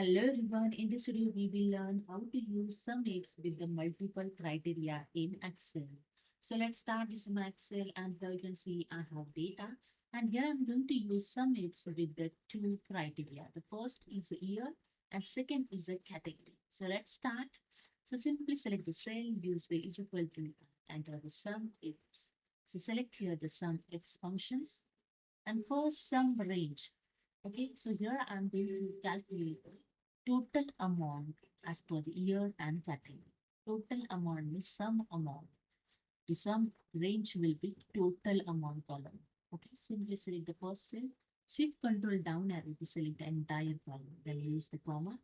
Hello everyone, in this video we will learn how to use Sumifs with the multiple criteria in Excel. So let's start this in Excel, and here you can see I have data, and here I'm going to use Sumifs with the two criteria. The first is the year and second is a category. So let's start. So simply select the cell, use the is equal to, enter the sum ifs. So select here the sum ifs functions, and first sum range. Okay, so here I'm going to calculate total amount as per the year and category. Total amount is sum amount. The sum range will be total amount column. Okay, simply select the first cell, shift control down arrow to select the entire column, then use the comma.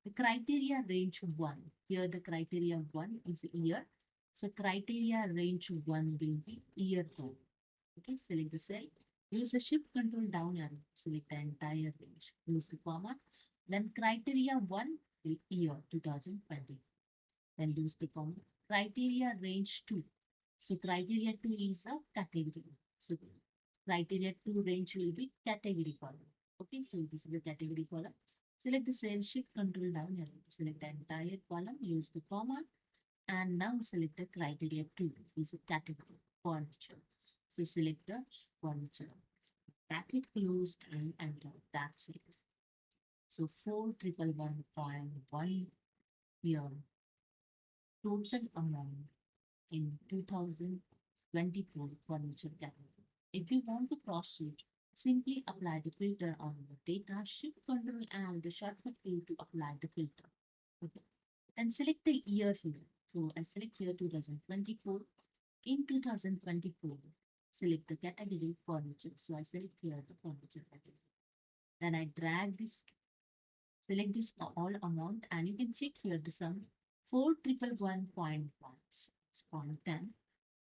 The criteria range 1. Here the criteria 1 is year. So criteria range 1 will be year column. Okay, select the cell. Use the shift control down arrow. Select the entire range. Use the comma. Then criteria 1 will year 2020. Then use the comma. Criteria range 2. So criteria 2 is a category. So criteria 2 range will be category column. Okay, so this is the category column. Select the cell, shift control down arrow. Select the entire column. Use the comma. And now select the criteria 2 is a category furniture. So select the furniture. Bracket closed and enter. That's it. So 4111.1 here total amount in 2024 furniture category. If you want to cross it, simply apply the filter on the data, shift control and the shortcut key to apply the filter. Okay. Then select the year here. So I select here 2024. In 2024, select the category furniture. So I select here the furniture category. Then I drag this, select this all amount, and you can check here the sum 4111.10,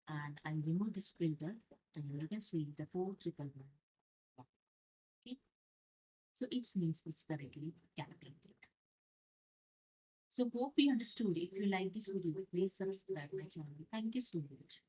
and I remove this filter, and you can see the 4111. Okay, so it means it's correctly calculated. So hope you understood. If you like this video, please subscribe my channel. Thank you so much.